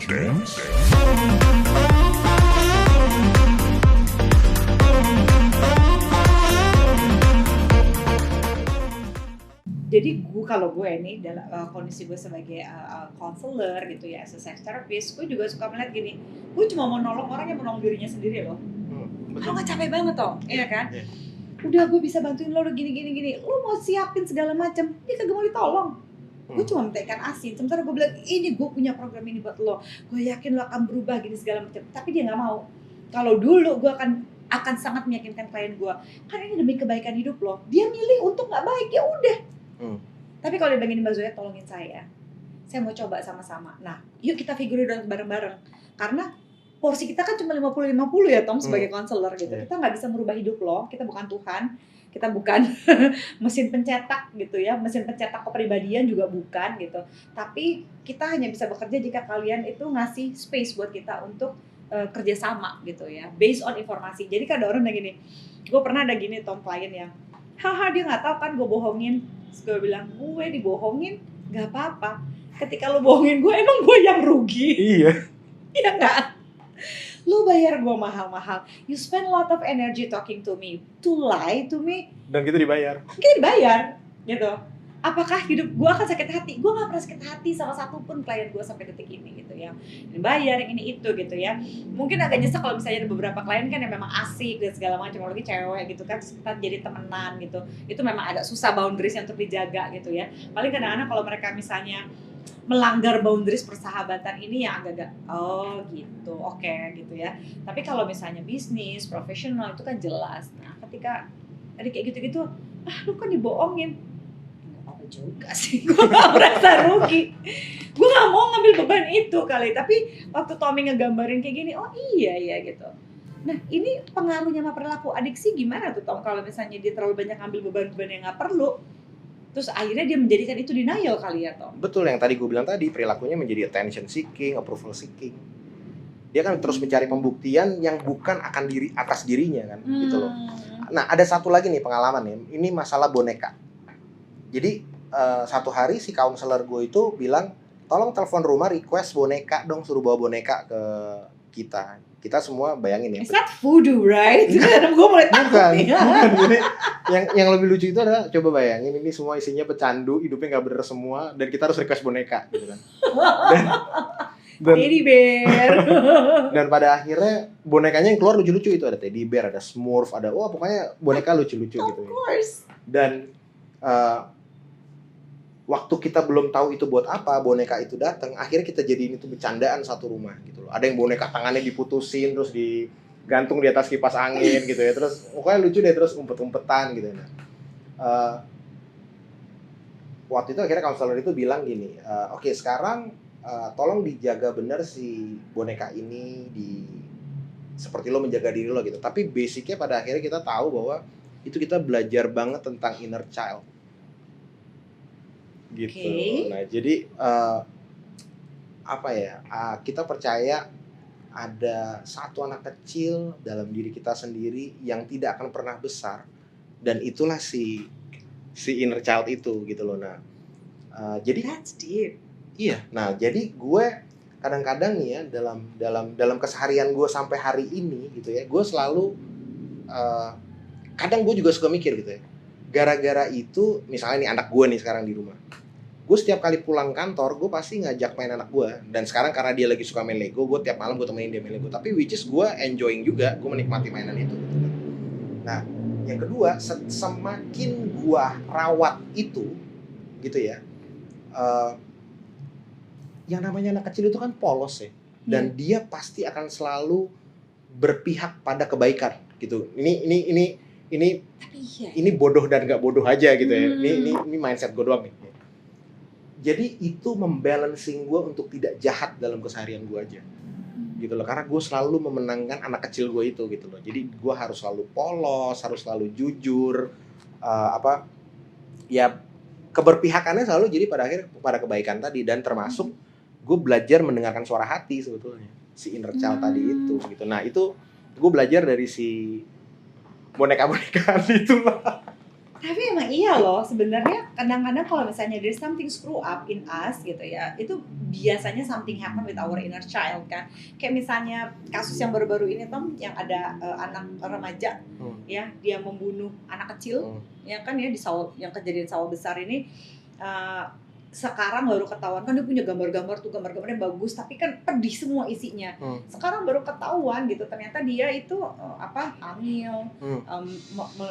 Dance. Jadi kalau gue nih dalam kondisi gue sebagai counselor gitu ya, as a sex therapist, gue juga suka melihat gini, gue cuma mau nolong orang yang menolong dirinya sendiri loh. Kalau nggak capek banget toh, iya kan? Iya. Udah gue bisa bantuin lo udah gini, lo mau siapin segala macam, dia kagak mau ditolong. Gue cuma minta ikan asin, sementara gue bilang ini gue punya program ini buat lo, gue yakin lo akan berubah gini segala macam, tapi dia nggak mau. Kalau dulu gue akan sangat meyakinkan klien gue, karena ini demi kebaikan hidup lo, dia milih untuk nggak baik ya udah. Tapi kalau dia bilang Mbak Zoya tolongin saya mau coba sama-sama. Nah, yuk kita figure it out bareng-bareng. Karena porsi kita kan cuma 50-50 ya Tom sebagai konselor gitu. Kita nggak bisa merubah hidup lo, kita bukan Tuhan, kita bukan mesin pencetak gitu ya, mesin pencetak kepribadian juga bukan gitu. Tapi kita hanya bisa bekerja jika kalian itu ngasih space buat kita untuk kerjasama gitu ya, based on informasi. Jadi kan ada orang yang gini, gue pernah ada gini Tom klien yang, haha dia nggak tahu kan gue bohongin. Terus gue bilang, gue dibohongin gak apa-apa. Ketika lo bohongin gue, emang gue yang rugi? Iya. Iya gak? Lo bayar gue mahal-mahal. You spend a lot of energy talking to me. To lie to me. Dan kita dibayar. Kita dibayar. Gitu. Apakah hidup gue akan sakit hati? Gue gak pernah sakit hati sama satupun klien gue sampai detik ini gitu ya. Ini bayar, yang ini itu gitu ya. Mungkin agak nyesek kalau misalnya ada beberapa klien kan yang memang asik dan segala macam, apalagi cewek gitu kan, terus kita jadi temenan gitu. Itu memang agak susah boundariesnya untuk dijaga gitu ya. Paling kadang-kadang kalau mereka misalnya melanggar boundaries persahabatan ini yang agak-agak oh gitu, oke gitu ya. Tapi kalau misalnya bisnis, profesional itu kan jelas. Nah ketika ada kayak gitu-gitu, lu kan dibohongin. Juga sih, gue gak merasa rugi, gue gak mau ngambil beban itu kali. Tapi waktu Tommy ngegambarin kayak gini, oh iya gitu. Nah ini pengaruhnya sama perilaku adiksi gimana tuh Tom, kalau misalnya dia terlalu banyak ngambil beban-beban yang gak perlu, terus akhirnya dia menjadikan itu denial kali ya Tom? Betul, yang tadi gue bilang tadi, perilakunya menjadi attention seeking, approval seeking. Dia kan terus mencari pembuktian yang bukan akan atas dirinya kan, gitu loh. Nah ada satu lagi nih pengalaman nih, ini masalah boneka. Jadi satu hari si counselor gue itu bilang, tolong telepon rumah request boneka dong, suruh bawa boneka ke kita. Kita semua bayangin ya. Is that voodoo, right? Gue mulai takut nih. Bukan. Jadi yang lebih lucu itu adalah, coba bayangin ini semua isinya pecandu, hidupnya nggak bener semua, dan kita harus request boneka gitu kan. Dan Teddy bear. Dan pada akhirnya bonekanya yang keluar lucu-lucu, itu ada teddy bear, ada Smurf, ada pokoknya boneka lucu-lucu gitu. Of course. Dan waktu kita belum tahu itu buat apa, boneka itu datang, akhirnya kita jadiin itu bercandaan satu rumah gitu loh. Ada yang boneka tangannya diputusin terus digantung di atas kipas angin gitu ya. Terus pokoknya lucu deh, terus umpet-umpetan gitu ya. Waktu itu akhirnya konselor itu bilang gini, oke, sekarang tolong dijaga benar si boneka ini, seperti lo menjaga diri lo gitu. Tapi basicnya pada akhirnya kita tahu bahwa itu kita belajar banget tentang inner child gitu. Nah jadi kita percaya ada satu anak kecil dalam diri kita sendiri yang tidak akan pernah besar, dan itulah si inner child itu gitu loh. Nah jadi That's deep. Iya. Nah jadi gue kadang-kadang nih ya, dalam keseharian gue sampai hari ini gitu ya, gue selalu kadang gue juga suka mikir gitu ya, gara-gara itu misalnya nih anak gue nih sekarang di rumah, gue setiap kali pulang kantor gue pasti ngajak main anak gue. Dan sekarang karena dia lagi suka main Lego, gue tiap malam gue temenin dia main Lego. Tapi which is gue enjoying juga, gue menikmati mainan itu gitu. Nah yang kedua, semakin gue rawat itu gitu ya, yang namanya anak kecil itu kan polos ya, dan dia pasti akan selalu berpihak pada kebaikan gitu. Ini bodoh dan nggak bodoh aja gitu ya. Ini mindset gue doang nih. Jadi itu membalancing gue untuk tidak jahat dalam keseharian gue aja gitu loh, karena gue selalu memenangkan anak kecil gue itu gitu loh. Jadi gue harus selalu polos, harus selalu jujur, ya keberpihakannya selalu jadi pada kebaikan tadi. Dan termasuk gue belajar mendengarkan suara hati sebetulnya, si inner child tadi itu gitu. Nah itu gue belajar dari si boneka-bonekaan itulah. Tapi emang iya loh, sebenarnya kadang-kadang kalau misalnya there's something screw up in us gitu ya, itu biasanya something happen with our inner child kan. Kayak misalnya kasus yang baru-baru ini Tom, yang ada anak remaja ya, dia membunuh anak kecil, ya kan ya di sawah, yang kejadian sawah besar ini. eh, Sekarang baru ketahuan kan dia punya gambar-gambar tuh, gambar-gambarnya bagus tapi kan pedih semua isinya. Sekarang baru ketahuan gitu, ternyata dia itu hamil,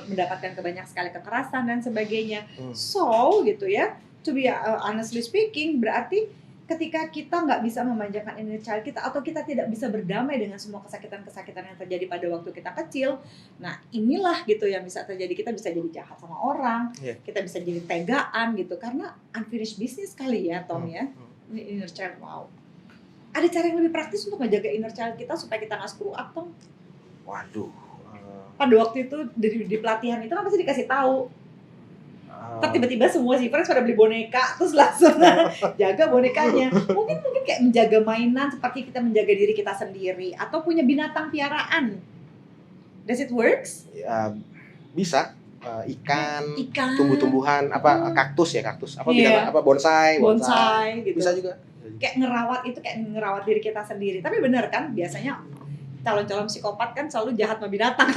mendapatkan banyak sekali kekerasan dan sebagainya. So gitu ya, to be honestly speaking, berarti ketika kita nggak bisa memanjakan inner child kita, atau kita tidak bisa berdamai dengan semua kesakitan-kesakitan yang terjadi pada waktu kita kecil, nah inilah gitu yang bisa terjadi. Kita bisa jadi jahat sama orang, kita bisa jadi tegaan gitu, karena unfinished business kali ya Tom ya. Ini inner child, wow. Ada cara yang lebih praktis untuk menjaga inner child kita supaya kita nggak screw up Tom? Waduh. Pada waktu itu di pelatihan itu kan pasti dikasih tahu. Tiba-tiba semua si friends pada beli boneka, terus langsung jaga bonekanya. Mungkin kayak menjaga mainan seperti kita menjaga diri kita sendiri, atau punya binatang piaraan. Does it works? Ya, bisa. Ikan, Ikan, tumbuh-tumbuhan, kaktus, binatang bonsai gitu. Bisa juga. Kayak ngerawat diri kita sendiri. Tapi benar kan, biasanya calon-calon psikopat kan selalu jahat sama binatang.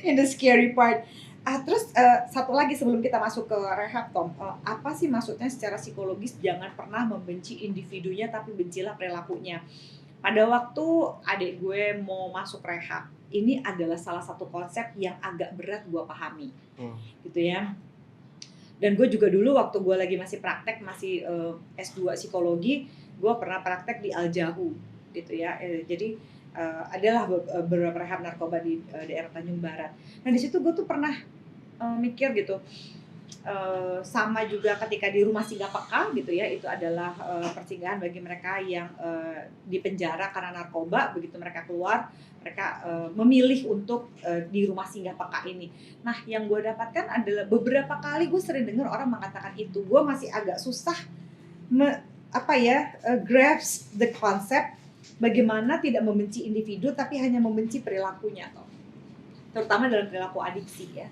In the scary part. Terus satu lagi sebelum kita masuk ke rehab Tom, apa sih maksudnya secara psikologis jangan pernah membenci individunya tapi bencilah perilakunya? Pada waktu adik gue mau masuk rehab, ini adalah salah satu konsep yang agak berat gue pahami, gitu ya. Dan gue juga dulu waktu gue lagi masih praktek, masih S2 psikologi, gue pernah praktek di Al-Jahu, gitu ya. Jadi adalah beberapa rehab narkoba di daerah Tanjung Barat. Nah di situ gue tuh pernah mikir gitu, sama juga ketika di rumah singgah peka gitu ya, itu adalah persinggahan bagi mereka yang di penjara karena narkoba. Begitu mereka keluar, mereka memilih untuk di rumah singgah peka ini. Nah yang gue dapatkan adalah beberapa kali gue sering dengar orang mengatakan itu, gue masih agak susah grasp the concept bagaimana tidak membenci individu tapi hanya membenci perilakunya, terutama dalam perilaku adiksi ya.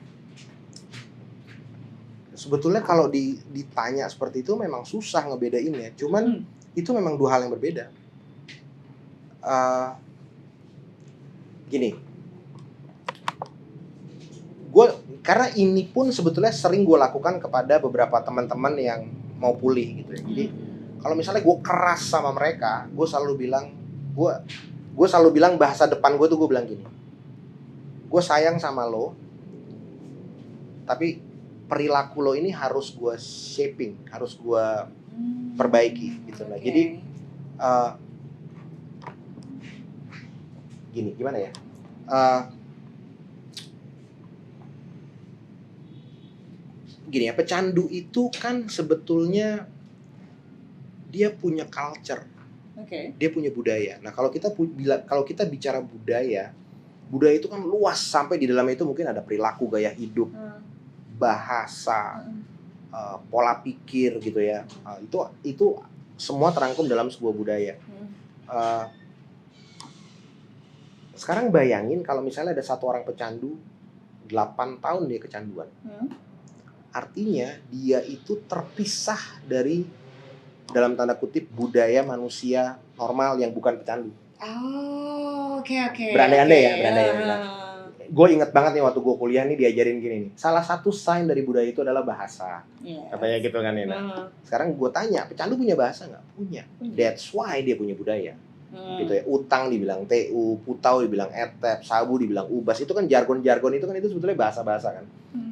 Sebetulnya kalau ditanya seperti itu memang susah ngebedainnya, cuman itu memang dua hal yang berbeda. Gini, karena ini pun sebetulnya sering gue lakukan kepada beberapa teman-teman yang mau pulih gitu ya. Jadi kalau misalnya gue keras sama mereka, gue selalu bilang bahasa depan gue bilang gini, gue sayang sama lo, tapi perilaku lo ini harus gue shaping, harus gue perbaiki gitu lah. Jadi gini, gimana ya? Gini ya, pecandu itu kan sebetulnya dia punya culture, dia punya budaya. Nah kalau kita bicara budaya itu kan luas, sampai di dalam itu mungkin ada perilaku, gaya hidup, bahasa, pola pikir gitu ya. Itu semua terangkum dalam sebuah budaya. Sekarang bayangin kalau misalnya ada satu orang pecandu, 8 tahun dia kecanduan. Artinya dia itu terpisah dari, dalam tanda kutip, budaya manusia normal yang bukan pecandu. Oke. Berandai-andai ya. Gue inget banget nih waktu gue kuliah nih diajarin gini nih. Salah satu sign dari budaya itu adalah bahasa. Katanya gitu kan ya. Sekarang gue tanya, pecandu punya bahasa nggak? Punya. That's why dia punya budaya. Gitu ya. Utang dibilang TU, putau dibilang etep, sabu dibilang ubas. Itu kan jargon-jargon itu kan, itu sebetulnya bahasa-bahasa kan.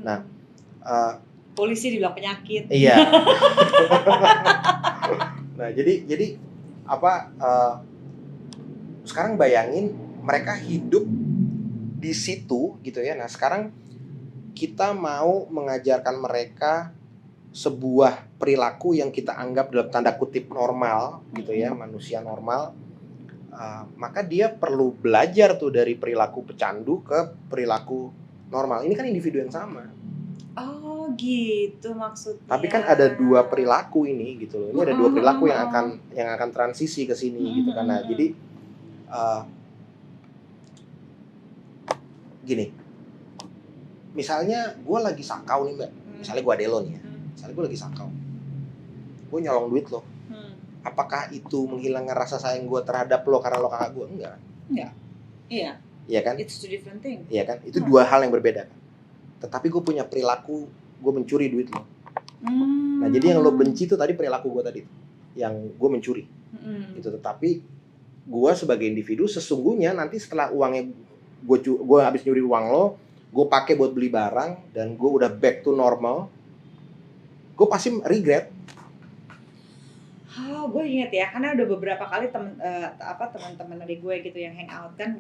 Nah, polisi dibilang penyakit. Iya. Nah, jadi sekarang bayangin mereka hidup di situ gitu ya. Nah, sekarang kita mau mengajarkan mereka sebuah perilaku yang kita anggap dalam tanda kutip normal gitu ya, manusia normal. Maka dia perlu belajar tuh dari perilaku pecandu ke perilaku normal. Ini kan individu yang sama. Oh gitu maksudnya. Tapi kan ada dua perilaku ini gitu loh. Ini ada dua perilaku yang akan transisi ke sini gitu kan. Nah, jadi gini. misalnya gue lagi sakau nih mbak, misalnya gue adelo nih ya, misalnya gue lagi sakau, gue nyolong duit lo, apakah itu menghilangkan rasa sayang gue terhadap lo karena lo kakak gue? Enggak. Iya. Iya kan? It's two different thing. Iya kan? Itu dua hal yang berbeda kan. Tetapi gue punya perilaku, gue mencuri duit lo. Nah jadi yang lo benci itu tadi perilaku gue tadi, yang gue mencuri. Itu tetapi gue sebagai individu sesungguhnya nanti setelah uangnya gue habis nyuri uang lo, gue pakai buat beli barang dan gue udah back to normal, gue pasti regret. Gue inget ya, karena udah beberapa kali teman-teman dari gue gitu yang hangout kan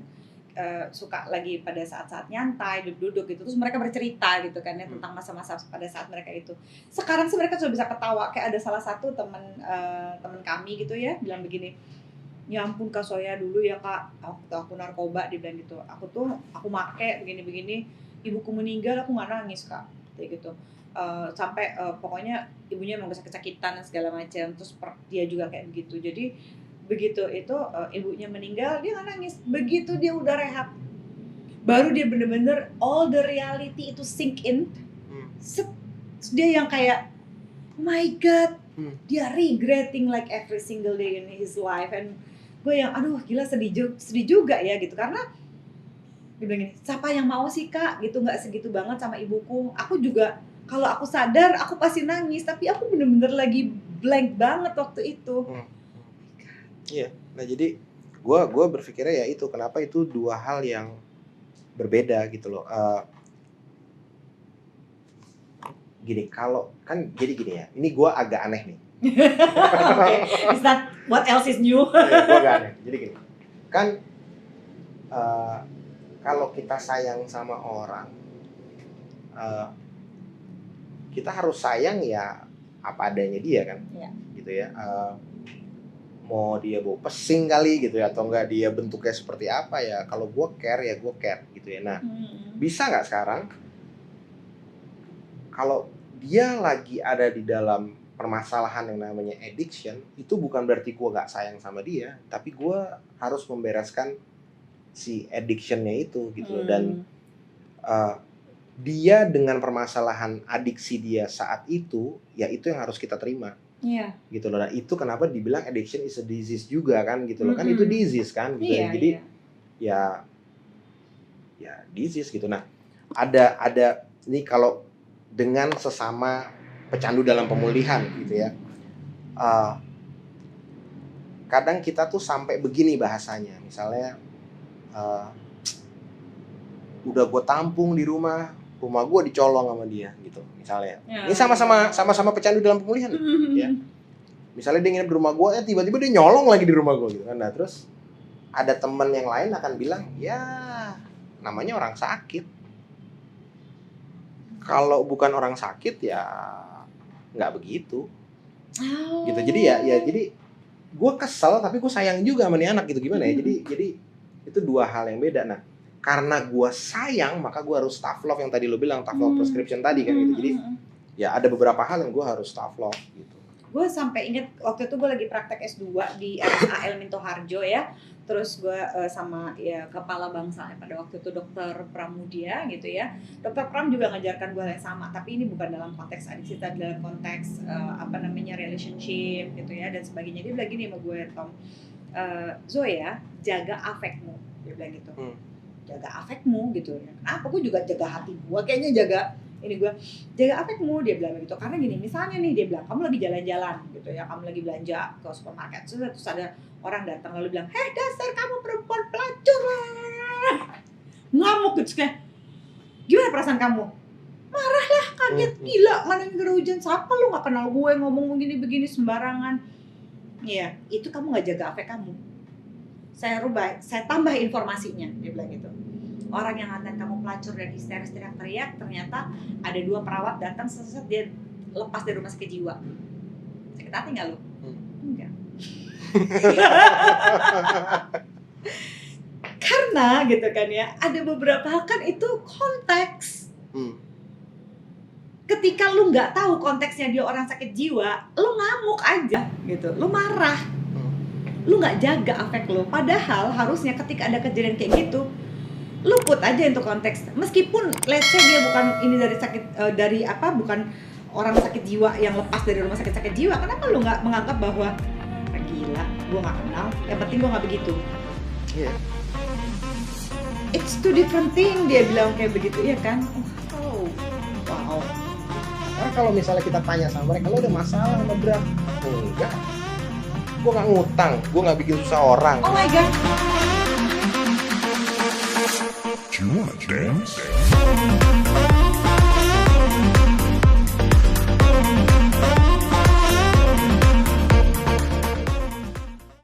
suka lagi pada saat-saat nyantai, duduk-duduk gitu, terus mereka bercerita gitu kan ya tentang masa-masa pada saat mereka itu. Sekarang sih mereka sudah bisa ketawa, kayak ada salah satu teman kami gitu ya bilang begini, ya ampun Kak Soya dulu ya Kak, waktu aku narkoba dia bilang gitu, aku make begini-begini, ibuku meninggal aku nggak nangis Kak, kayak gitu. Sampai pokoknya ibunya emang kesakitan dan segala macam, terus dia juga kayak begitu. Jadi begitu itu ibunya meninggal dia nggak nangis, begitu dia udah rehab baru dia bener-bener all the reality itu sink in. Dia yang kayak oh my god, dia regretting like every single day in his life, and gue yang aduh gila sedih juga ya gitu, karena dia bilang gini, siapa yang mau sih Kak gitu nggak segitu banget sama ibuku, aku juga kalau aku sadar aku pasti nangis, tapi aku bener-bener lagi blank banget waktu itu. Iya, nah jadi gue berpikirnya ya itu kenapa itu dua hal yang berbeda gitu loh. Gini, kalau kan jadi gini ya, ini gue agak aneh nih. Okay. Is that what else is new? Ya, gue agak aneh. Jadi gini, kan kalau kita sayang sama orang, kita harus sayang ya apa adanya dia kan, gitu ya. Mau dia bau pesing kali gitu ya, atau enggak dia bentuknya seperti apa ya, kalau gue care ya gue care gitu ya. Nah bisa nggak sekarang kalau dia lagi ada di dalam permasalahan yang namanya addiction, itu bukan berarti gue nggak sayang sama dia, tapi gue harus membereskan si addictionnya itu gitu loh. Dan dia dengan permasalahan adiksi dia saat itu, ya itu yang harus kita terima. Iya. Gitu loh. Nah, itu kenapa dibilang addiction is a disease juga kan gitu loh. Kan itu disease kan gitu. Jadi ya disease gitu. Nah, ada ini kalau dengan sesama pecandu dalam pemulihan gitu ya. Kadang kita tuh sampai begini bahasanya. Misalnya udah gue tampung di rumah gue dicolong sama dia gitu misalnya. Ini sama-sama pecandu dalam pemulihan ya. Misalnya dia nginep di rumah gue, tiba-tiba dia nyolong lagi di rumah gue gitu kan. Nah, terus ada teman yang lain akan bilang, "Ya, namanya orang sakit." Kalau bukan orang sakit ya nggak begitu. Gitu. Jadi ya jadi gue kesel tapi gue sayang juga sama nih anak gitu, gimana ya. Jadi itu dua hal yang beda. Nah, karena gue sayang maka gue harus tough love yang tadi lo bilang, tough love prescription tadi kan gitu. Jadi ya ada beberapa hal yang gue harus tough love gitu. Gue sampai inget waktu itu gue lagi praktek S2 di RSAL Minto Harjo ya. Terus gue sama ya kepala bangsa pada waktu itu Dr. Pramudia gitu ya. Dr. Pram juga ngajarkan gue hal yang sama, tapi ini bukan dalam konteks adiksi, tapi dalam konteks relationship gitu ya dan sebagainya. Dia bilang gini sama gue, Tom, Zoya, jaga afekmu, dia bilang gitu. Jaga afekmu gitu ya. Kenapa? Gue juga jaga hati gue, kayaknya jaga afekmu, dia bilang begitu. Karena gini, misalnya nih dia bilang kamu lagi jalan-jalan gitu ya, kamu lagi belanja ke supermarket, terus ada orang datang lalu bilang, "Hei dasar kamu perempuan pelacur," ngamuk gitu kayak, gimana perasaan kamu? Marah lah, kaget, gila, mana yang gara hujan, siapa lu nggak kenal gue ngomong begini sembarangan. Iya, itu kamu nggak jaga afek kamu. Saya tambah informasinya, dia bilang gitu. Orang yang ngatain kamu pelacur dan histeris teriak-teriak, ternyata ada 2 perawat datang sesaat dia lepas dari rumah sakit jiwa. Sakit hati nggak lu? Enggak. Karena gitu kan ya, ada beberapa hal kan itu konteks. Ketika lu nggak tahu konteksnya dia orang sakit jiwa, lu ngamuk aja gitu, lu marah. Lu nggak jaga afek lu. Padahal harusnya ketika ada kejadian kayak gitu, lu put aja untuk konteks. Meskipun let's say dia bukan ini dari sakit bukan orang sakit jiwa yang lepas dari rumah sakit jiwa, kenapa lu nggak menganggap bahwa gila, gua nggak kenal, yang penting gua nggak begitu. Iya. It's two different thing, dia bilang kayak begitu, ya kan? Oh, wow. Karena kalau misalnya kita tanya sama mereka, lo ada masalah sama Bram? Enggak. Gue nggak ngutang, gue nggak bikin susah orang. Oh my god. Do you want to dance?